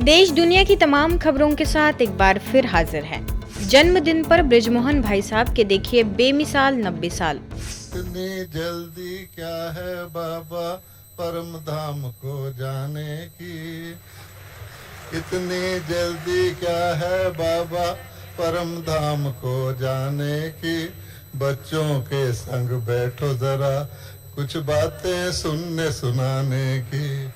देश दुनिया की तमाम खबरों के साथ एक बार फिर हाजिर है। जन्मदिन पर बृजमोहन भाई साहब के देखिए बेमिसाल 90 साल। इतनी जल्दी क्या है बाबा परम धाम को जाने की, इतनी जल्दी क्या है बाबा परम धाम को जाने की। बच्चों के संग बैठो जरा कुछ बातें सुनने सुनाने की।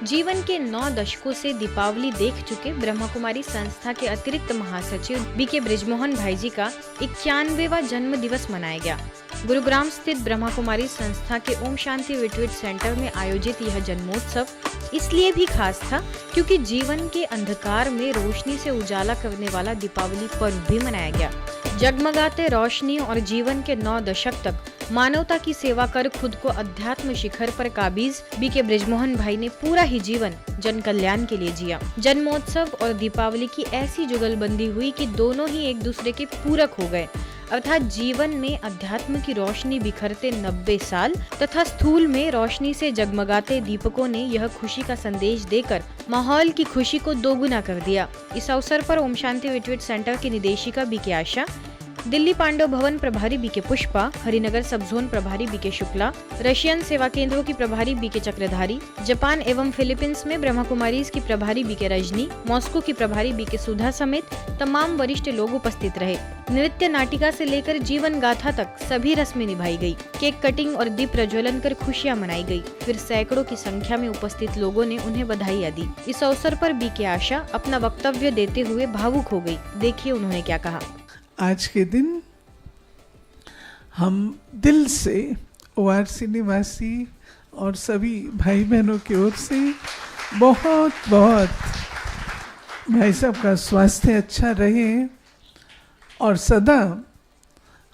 जीवन के 9 दशकों से दीपावली देख चुके ब्रह्मा कुमारी संस्था के अतिरिक्त महासचिव बीके बृजमोहन भाई जी का 91वां जन्म दिवस मनाया गया। गुरुग्राम स्थित ब्रह्मा कुमारी संस्था के ओम शांति रिट्रीट सेंटर में आयोजित यह जन्मोत्सव इसलिए भी खास था क्योंकि जीवन के अंधकार में रोशनी से उजाला करने वाला दीपावली पर्व भी मनाया गया। जगमगाते रोशनी और जीवन के 9 दशक तक मानवता की सेवा कर खुद को अध्यात्म शिखर पर काबिज बीके बृजमोहन भाई ने पूरा ही जीवन जन कल्याण के लिए जिया। जन्मोत्सव और दीपावली की ऐसी जुगलबंदी हुई कि दोनों ही एक दूसरे के पूरक हो गए, अर्थात जीवन में अध्यात्म की रोशनी बिखरते 90 साल तथा स्थूल में रोशनी से जगमगाते दीपकों ने यह खुशी का संदेश देकर माहौल की खुशी को दोगुना कर दिया। इस अवसर पर ओम शांति रिट्रीट सेंटर की निदेशिका बीके आशा, दिल्ली पांडव भवन प्रभारी बीके पुष्पा, हरिनगर सब जोन प्रभारी बीके शुक्ला, रशियन सेवा केंद्रों की प्रभारी बीके चक्रधारी, जापान एवं फिलीपींस में ब्रह्मा कुमारीज की प्रभारी बीके रजनी, मॉस्को की प्रभारी बीके सुधा समेत तमाम वरिष्ठ लोग उपस्थित रहे। नृत्य नाटिका से लेकर जीवन गाथा तक सभी रस्में निभाई गई। केक कटिंग और दीप प्रज्वलन कर खुशियां मनाई गई। फिर सैकड़ों की संख्या में उपस्थित लोगों ने उन्हें बधाई दी। इस अवसर पर बीके आशा अपना वक्तव्य देते हुए भावुक हो गई। देखिए उन्होंने क्या कहा। आज के दिन हम दिल से ORC निवासी और सभी भाई बहनों की ओर से बहुत बहुत भाई साहब का स्वास्थ्य अच्छा रहे और सदा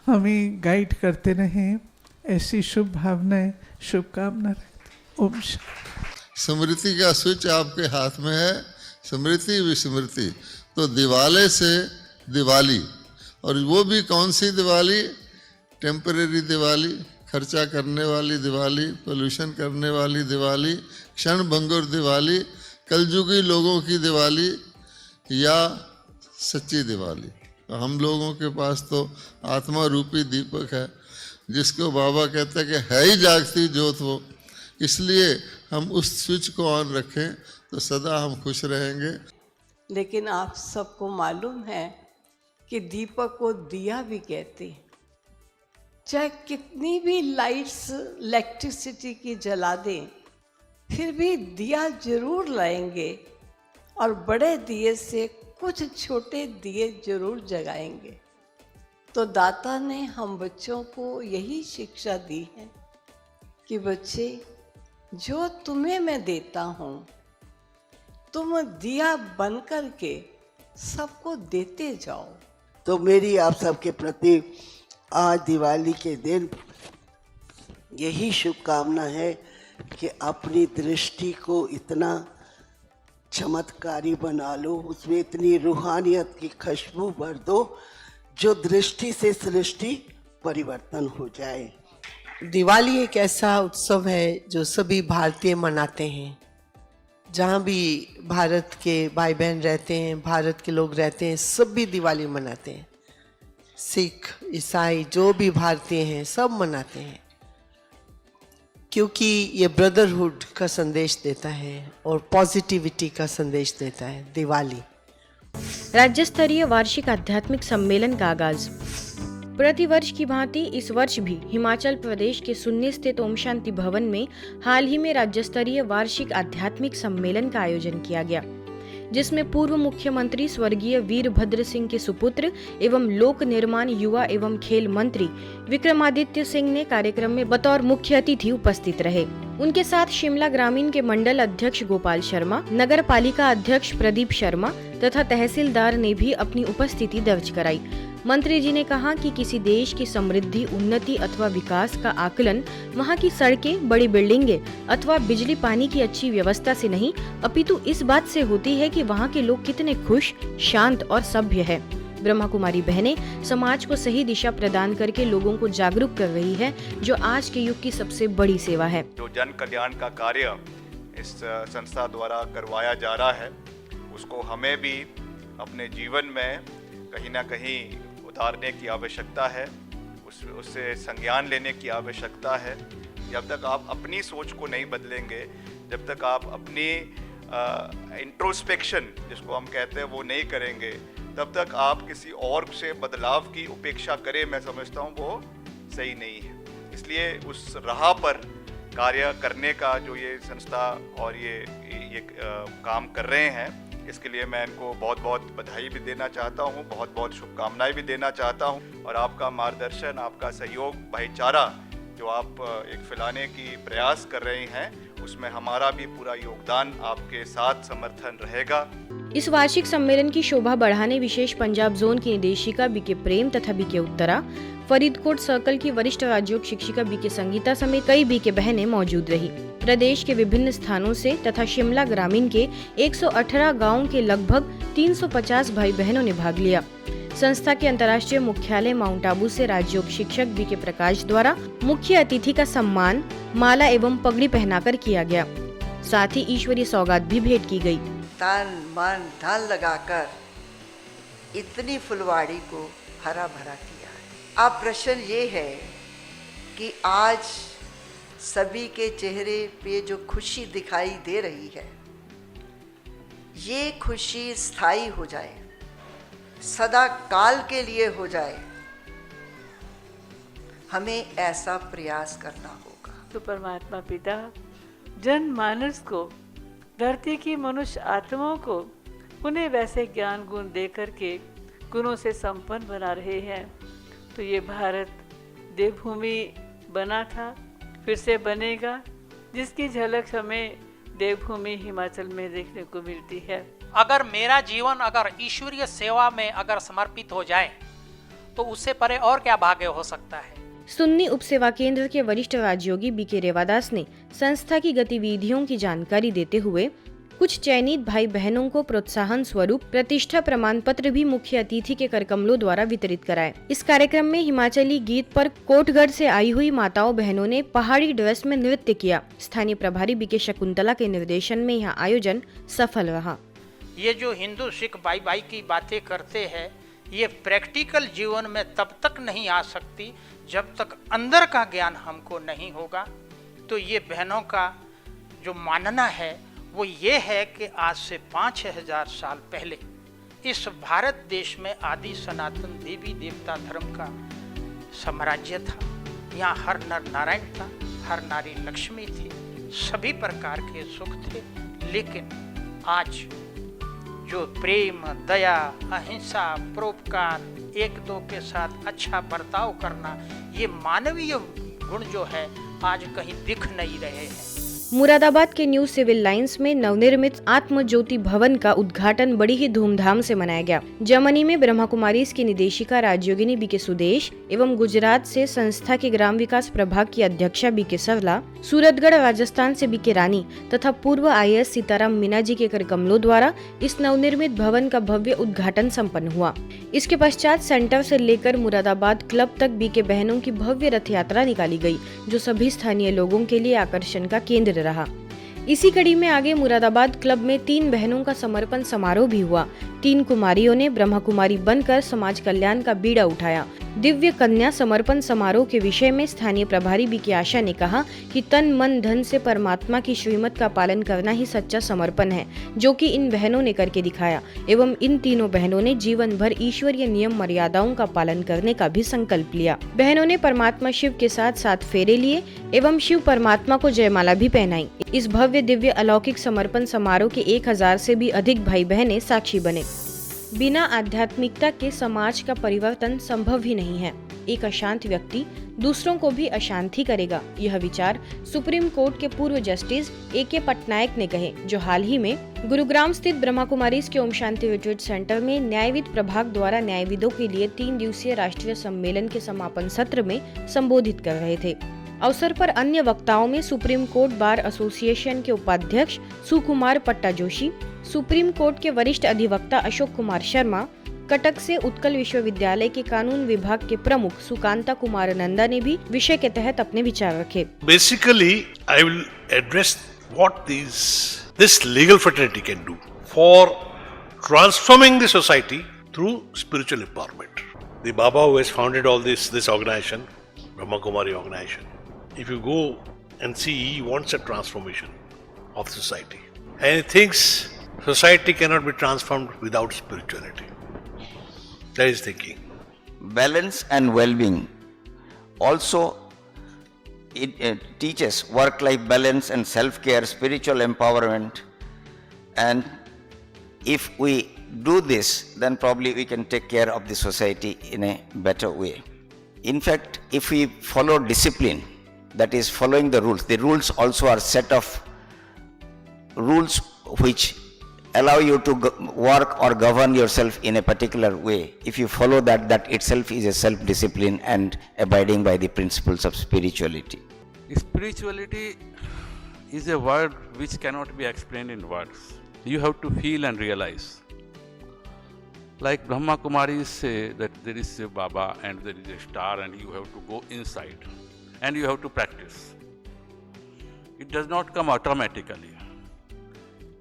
हमें गाइड करते रहें, ऐसी शुभ भावनाएं शुभकामना रखते। ओम शांति। स्मृति का स्विच आपके हाथ में है, स्मृति विस्मृति। तो दिवाले से दिवाली, और वो भी कौन सी दिवाली? टेम्परेरी दिवाली, खर्चा करने वाली दिवाली, पोल्यूशन करने वाली दिवाली, क्षण भंगुर दिवाली, कलयुगी लोगों की दिवाली या सच्ची दिवाली। तो हम लोगों के पास तो आत्मा रूपी दीपक है, जिसको बाबा कहते हैं कि है ही जागती ज्योत वो। इसलिए हम उस स्विच को ऑन रखें तो सदा हम खुश रहेंगे। लेकिन आप सबको मालूम है कि दीपक को दिया भी कहते हैं। चाहे कितनी भी लाइट्स इलेक्ट्रिसिटी की जला दें, फिर भी दिया जरूर लाएंगे और बड़े दिए से कुछ छोटे दिए जरूर जगाएंगे। तो दाता ने हम बच्चों को यही शिक्षा दी है कि बच्चे, जो तुम्हें मैं देता हूँ तुम दिया बन कर के सबको देते जाओ। तो मेरी आप सबके प्रति आज दिवाली के दिन यही शुभकामना है कि अपनी दृष्टि को इतना चमत्कारी बना लो, उसमें इतनी रूहानियत की खुशबू भर दो जो दृष्टि से सृष्टि परिवर्तन हो जाए। दिवाली एक ऐसा उत्सव है जो सभी भारतीय मनाते हैं। जहाँ भी भारत के भाई बहन रहते हैं, भारत के लोग रहते हैं, सभी दिवाली मनाते हैं। सिख, ईसाई, जो भी भारतीय हैं सब मनाते हैं, क्योंकि ये ब्रदरहुड का संदेश देता है और पॉजिटिविटी का संदेश देता है दिवाली। राज्य स्तरीय वार्षिक आध्यात्मिक सम्मेलन का आगाज। प्रतिवर्ष की भांति इस वर्ष भी हिमाचल प्रदेश के सुन्नी स्थित ओम शांति भवन में हाल ही में राज्य स्तरीय वार्षिक आध्यात्मिक सम्मेलन का आयोजन किया गया, जिसमें पूर्व मुख्यमंत्री स्वर्गीय वीरभद्र सिंह के सुपुत्र एवं लोक निर्माण, युवा एवं खेल मंत्री विक्रमादित्य सिंह ने कार्यक्रम में बतौर मुख्य अतिथि उपस्थित रहे। उनके साथ शिमला ग्रामीण के मंडल अध्यक्ष गोपाल शर्मा, नगर पालिका अध्यक्ष प्रदीप शर्मा तथा तहसीलदार ने भी अपनी उपस्थिति दर्ज कराई। मंत्री जी ने कहा कि किसी देश की समृद्धि, उन्नति अथवा विकास का आकलन वहाँ की सड़कें, बड़ी बिल्डिंगें अथवा बिजली पानी की अच्छी व्यवस्था से नहीं, अपितु इस बात से होती है कि वहाँ के लोग कितने खुश, शांत और सभ्य है। ब्रह्मा कुमारी बहनें समाज को सही दिशा प्रदान करके लोगों को जागरूक कर रही है, जो आज के युग की सबसे बड़ी सेवा है। जो जन कल्याण का कार्य इस संस्था द्वारा करवाया जा रहा है, उसको हमें भी अपने जीवन में कहीं ना कहीं उतारने की आवश्यकता है, उससे संज्ञान लेने की आवश्यकता है। जब तक आप अपनी सोच को नहीं बदलेंगे, जब तक आप अपनी इंट्रोस्पेक्शन जिसको हम कहते हैं वो नहीं करेंगे, तब तक आप किसी और से बदलाव की उपेक्षा करें, मैं समझता हूँ वो सही नहीं है। इसलिए उस राह पर कार्य करने का जो ये संस्था और ये काम कर रहे हैं, इसके लिए मैं इनको बहुत बहुत बधाई भी देना चाहता हूँ, बहुत बहुत शुभकामनाएं भी देना चाहता हूँ। और आपका मार्गदर्शन, आपका सहयोग, भाईचारा जो आप एक फैलाने की प्रयास कर रहे हैं, उसमें हमारा भी पूरा योगदान आपके साथ समर्थन रहेगा। इस वार्षिक सम्मेलन की शोभा बढ़ाने विशेष पंजाब जोन की निदेशिका बीके प्रेम तथा बीके उत्तरा, फरीदकोट सर्कल की वरिष्ठ राज्योग शिक्षिका बीके संगीता समेत कई बीके बहनें मौजूद रही। प्रदेश के विभिन्न स्थानों से तथा शिमला ग्रामीण के 118 गाँव के लगभग 350 भाई बहनों ने भाग लिया। संस्था के अंतर्राष्ट्रीय मुख्यालय माउंट आबू से राज्योग शिक्षक बीके प्रकाश द्वारा मुख्य अतिथि का सम्मान माला एवं पगड़ी पहनाकर किया गया। साथ ही ईश्वरीय सौगात भी भेंट की गई। तन मन धन लगाकर इतनी फुलवाड़ी को हरा भरा किया है। अब प्रश्न ये है कि आज सभी के चेहरे पे जो खुशी दिखाई दे रही है, ये खुशी स्थायी हो जाए, सदा काल के लिए हो जाए, हमें ऐसा प्रयास करना होगा। तो परमात्मा पिता जनमानस को, धरती की मनुष्य आत्माओं को उन्हें वैसे ज्ञान गुण दे करके गुणों से संपन्न बना रहे हैं। तो ये भारत देवभूमि बना था, फिर से बनेगा, जिसकी झलक हमें देवभूमि हिमाचल में देखने को मिलती है। अगर मेरा जीवन अगर ईश्वरीय सेवा में अगर समर्पित हो जाए तो उससे परे और क्या भाग्य हो सकता है। सुन्नी उप सेवा केंद्र के वरिष्ठ राजयोगी बीके रेवादास ने संस्था की गतिविधियों की जानकारी देते हुए कुछ चयनित भाई बहनों को प्रोत्साहन स्वरूप प्रतिष्ठा प्रमाण पत्र भी मुख्य अतिथि के करकमलों द्वारा वितरित कराए। इस कार्यक्रम में हिमाचली गीत पर कोटगढ़ से आई हुई माताओं बहनों ने पहाड़ी ड्रेस में नृत्य किया। स्थानीय प्रभारी बीके शकुंतला के निर्देशन में यह आयोजन सफल रहा। ये जो हिंदू सिख भाई भाई की बातें करते हैं, ये प्रैक्टिकल जीवन में तब तक नहीं आ सकती जब तक अंदर का ज्ञान हमको नहीं होगा। तो ये बहनों का जो मानना है वो ये है कि आज से 5000 साल पहले इस भारत देश में आदि सनातन देवी देवता धर्म का साम्राज्य था। यहाँ हर नर नारायण था, हर नारी लक्ष्मी थी, सभी प्रकार के सुख थे। लेकिन आज जो प्रेम, दया, अहिंसा, परोपकार, एक दो के साथ अच्छा बर्ताव करना, ये मानवीय गुण जो है आज कहीं दिख नहीं रहे हैं। मुरादाबाद के न्यू सिविल लाइंस में नवनिर्मित आत्म ज्योति भवन का उद्घाटन बड़ी ही धूमधाम से मनाया गया। जर्मनी में ब्रह्मा कुमारीज की निदेशिका राजयोगिनी बीके सुदेश एवं गुजरात से संस्था के ग्राम विकास प्रभाग की अध्यक्षा बीके सरला, सूरतगढ़ राजस्थान से बीके रानी तथा पूर्व IAS सीताराम मीना जी के करकमलों द्वारा इस नवनिर्मित भवन का भव्य उद्घाटन संपन्न हुआ। इसके पश्चात सेंटर से लेकर मुरादाबाद क्लब तक बीके बहनों की भव्य रथ यात्रा निकाली गई, जो सभी स्थानीय लोगों के लिए आकर्षण का केंद्र रहा। इसी कड़ी में आगे मुरादाबाद क्लब में 3 बहनों का समर्पण समारोह भी हुआ। 3 कुमारियों ने ब्रह्मा कुमारी बनकर समाज कल्याण का बीड़ा उठाया। दिव्य कन्या समर्पण समारोह के विषय में स्थानीय प्रभारी बीके आशा ने कहा कि तन मन धन से परमात्मा की श्रीमत का पालन करना ही सच्चा समर्पण है, जो कि इन बहनों ने करके दिखाया। एवं इन तीनों बहनों ने जीवन भर ईश्वरीय नियम मर्यादाओं का पालन करने का भी संकल्प लिया। बहनों ने परमात्मा शिव के साथ 7 फेरे लिए एवं शिव परमात्मा को जयमाला भी पहनाई। इस भव्य दिव्य अलौकिक समर्पण समारोह के 1000 से भी अधिक भाई बहनें साक्षी बने। बिना आध्यात्मिकता के समाज का परिवर्तन संभव ही नहीं है। एक अशांत व्यक्ति दूसरों को भी अशांति करेगा। यह विचार सुप्रीम कोर्ट के पूर्व जस्टिस AK पटनायक ने कहे, जो हाल ही में गुरुग्राम स्थित ब्रह्मा कुमारीज के ओम शांति रिट्रीट सेंटर में न्यायविद प्रभाग द्वारा न्यायविदों के लिए 3 दिवसीय राष्ट्रीय सम्मेलन के समापन सत्र में संबोधित कर रहे थे। अवसर पर अन्य वक्ताओं में सुप्रीम कोर्ट बार एसोसिएशन के उपाध्यक्ष सुकुमार पट्टा जोशी, सुप्रीम कोर्ट के वरिष्ठ अधिवक्ता अशोक कुमार शर्मा, कटक से उत्कल विश्वविद्यालय के कानून विभाग के प्रमुख सुकांता कुमार नंदा ने भी विषय के तहत अपने विचार रखे। Basically, I will address what this legal fraternity can do for transforming the society through spiritual empowerment. The Baba who has founded all this organization, Brahma Kumari organization, if you go and see, he wants a transformation of society. And he thinks society cannot be transformed without spirituality. That is thinking. Balance and well-being. Also, it teaches work-life balance and self-care, spiritual empowerment. And if we do this, then probably we can take care of the society in a better way. In fact, if we follow discipline, that is following the rules also are set of rules which allow you to work or govern yourself in a particular way. If you follow that, that itself is a self-discipline and abiding by the principles of spirituality. Spirituality is a word which cannot be explained in words. You have to feel and realize. Like Brahma Kumaris say that there is a Baba and there is a star and you have to go inside and you have to practice. It does not come automatically.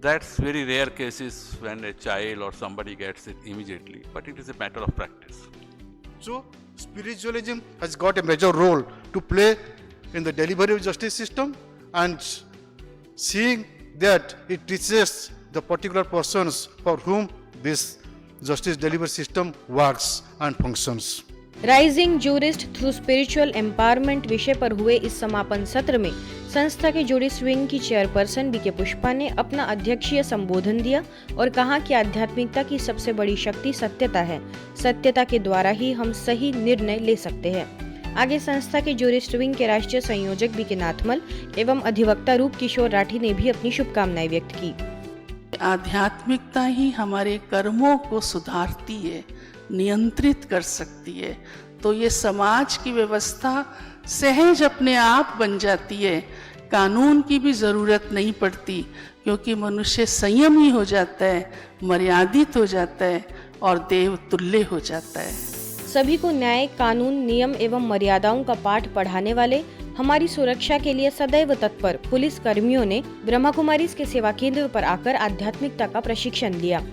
That's very rare cases when a child or somebody gets it immediately, but it is a matter of practice. So, spiritualism has got a major role to play in the delivery of justice system, and seeing that it teaches the particular persons for whom this justice delivery system works and functions. Rising jurist through spiritual empowerment विषय पर हुए इस समापन सत्र में संस्था के jurist wing की चेयरपर्सन बीके पुष्पा ने अपना अध्यक्षीय संबोधन दिया और कहा कि आध्यात्मिकता की सबसे बड़ी शक्ति सत्यता है। सत्यता के द्वारा ही हम सही निर्णय ले सकते हैं। आगे संस्था के जूरिस्ट विंग के राष्ट्रीय संयोजक बीके नाथमल एवं अधिवक्ता रूप किशोर राठी ने भी अपनी शुभकामनाएं व्यक्त की। आध्यात्मिकता ही हमारे कर्मों को सुधारती है, नियंत्रित कर सकती है, तो ये समाज की व्यवस्था सहज अपने आप बन जाती है। कानून की भी ज़रूरत नहीं पड़ती, क्योंकि मनुष्य संयमी हो जाता है, मर्यादित हो जाता है और देव तुल्य हो जाता है। सभी को न्याय, कानून, नियम एवं मर्यादाओं का पाठ पढ़ाने वाले हमारी सुरक्षा के लिए सदैव तत्पर पुलिस कर्मियों ने ब्रह्मा कुमारीज के सेवा केंद्र पर आकर आध्यात्मिकता का प्रशिक्षण लिया।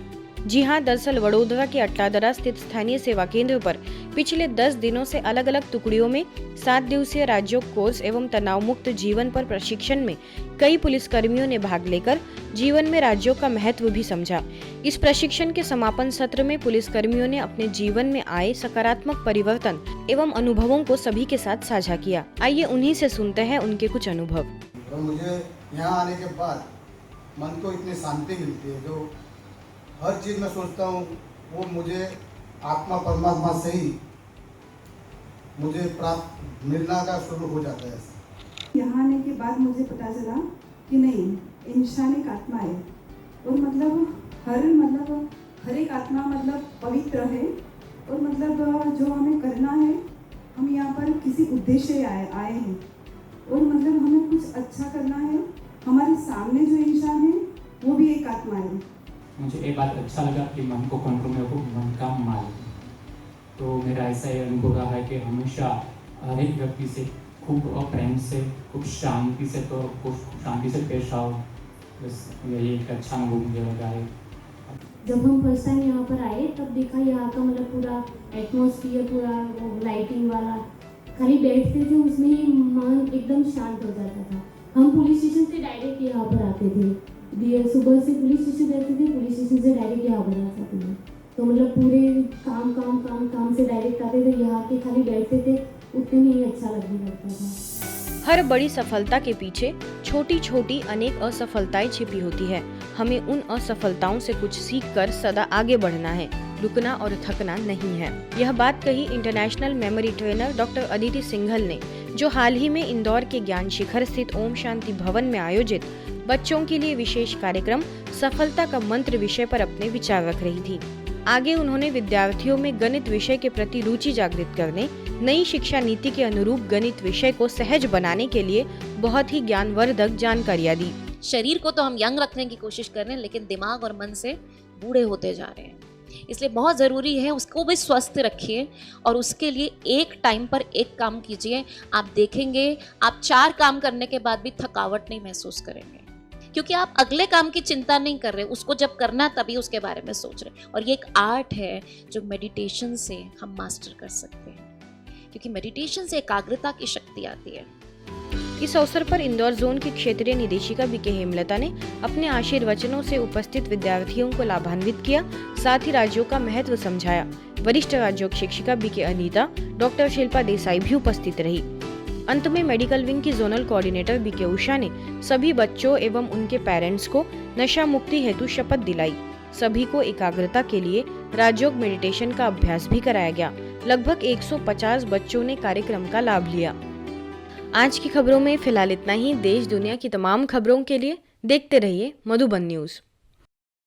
जी हाँ, दरअसल वडोदरा के अट्टादरा स्थित स्थानीय सेवा केंद्र पर पिछले 10 दिनों से अलग अलग टुकड़ियों में 7 दिवसीय राजयोग कोर्स एवं तनाव मुक्त जीवन पर प्रशिक्षण में कई पुलिस कर्मियों ने भाग लेकर जीवन में राजयोग का महत्व भी समझा। इस प्रशिक्षण के समापन सत्र में पुलिस कर्मियों ने अपने जीवन में आए सकारात्मक परिवर्तन एवं अनुभवों को सभी के साथ साझा किया। आइए उन्हीं से सुनते हैं उनके कुछ अनुभव। तो मुझे यहाँ आने के बाद मन को इतनी शांति मिलती है, जो हर चीज़ में सोचता हूँ वो मुझे आत्मा परमात्मा से ही मुझे प्राप्त मिलना का शुरू हो जाता है। यहाँ आने के बाद मुझे पता चला कि नहीं, इंसान एक आत्मा है और हर एक आत्मा पवित्र है और जो हमें करना है, हम यहाँ पर किसी उद्देश्य से आए हैं और हमें कुछ अच्छा करना है। हमारे सामने जो इंसान है वो भी एक आत्मा है। मुझे ये बात अच्छा लगा कि मन को कंट्रोल में रखो, मन का मालिक। तो मेरा ऐसा ही अनुभव रहा है कि हमेशा हर एक व्यक्ति से खूब प्रेम से, खूब शांति से पेश आओ। बस यही एक अच्छा अनुभव मुझे लगा है। जब हम फर्स्ट टाइम यहाँ पर आए तब देखा यहाँ का पूरा एटमॉस्फियर, पूरा वो लाइटिंग वाला, खाली बैठते थे उसमें ही मन एकदम शांत हो जाता था। हम पुलिस स्टेशन से डायरेक्ट यहाँ पर आते थे, सुबह से पुलिस स्टेशन रहते थे, पुलिस स्टेशन से डायरेक्ट यहाँ पर आ जाते थे। तो पूरे काम से डायरेक्ट आते थे, यहाँ के खाली बैठते थे, उतने में ही अच्छा लगने लगता था। हर बड़ी सफलता के पीछे छोटी छोटी अनेक असफलताएं छिपी होती है। हमें उन असफलताओं से कुछ सीखकर सदा आगे बढ़ना है, रुकना और थकना नहीं है। यह बात कही international memory trainer doctor Aditi Singhal ने, जो हाल ही में इंदौर के ज्ञान शिखर स्थित ओम शांति भवन में आयोजित बच्चों के लिए विशेष कार्यक्रम सफलता का मंत्र विषय पर अपने विचार रख रही थी। आगे उन्होंने विद्यार्थियों में गणित विषय के प्रति रुचि जागृत करने, नई शिक्षा नीति के अनुरूप गणित विषय को सहज बनाने के लिए बहुत ही ज्ञानवर्धक जानकारियां दी। शरीर को तो हम यंग रखने की कोशिश कर रहे हैं, लेकिन दिमाग और मन से बूढ़े होते जा रहे हैं। इसलिए बहुत ज़रूरी है उसको भी स्वस्थ रखिए और उसके लिए एक टाइम पर एक काम कीजिए। आप देखेंगे आप 4 काम करने के बाद भी थकावट नहीं महसूस करेंगे। क्योंकि आप अगले काम की चिंता नहीं कर रहे, उसको जब करना है तभी उसके बारे में सोच रहे। और ये एक आर्ट है जो मेडिटेशन से हम मास्टर कर सकते हैं, क्योंकि मेडिटेशन से एकाग्रता की शक्ति आती है। इस अवसर पर इंदौर जोन की क्षेत्रीय निदेशिका बीके हेमलता ने अपने आशीर्वचनों से उपस्थित विद्यार्थियों को लाभान्वित किया, साथ ही राज्यों का महत्व समझाया। वरिष्ठ राज्योग शिक्षिका बीके अनीता, डॉक्टर शिल्पा देसाई भी उपस्थित रही। अंत में मेडिकल विंग की जोनल कोऑर्डिनेटर बीके उषा ने सभी बच्चों एवं उनके पेरेंट्स को नशा मुक्ति हेतु शपथ दिलाई। सभी को एकाग्रता के लिए राजयोग मेडिटेशन का अभ्यास भी कराया गया। लगभग 150 बच्चों ने कार्यक्रम का लाभ लिया। आज की खबरों में फिलहाल इतना ही। देश दुनिया की तमाम खबरों के लिए देखते रहिए मधुबन न्यूज।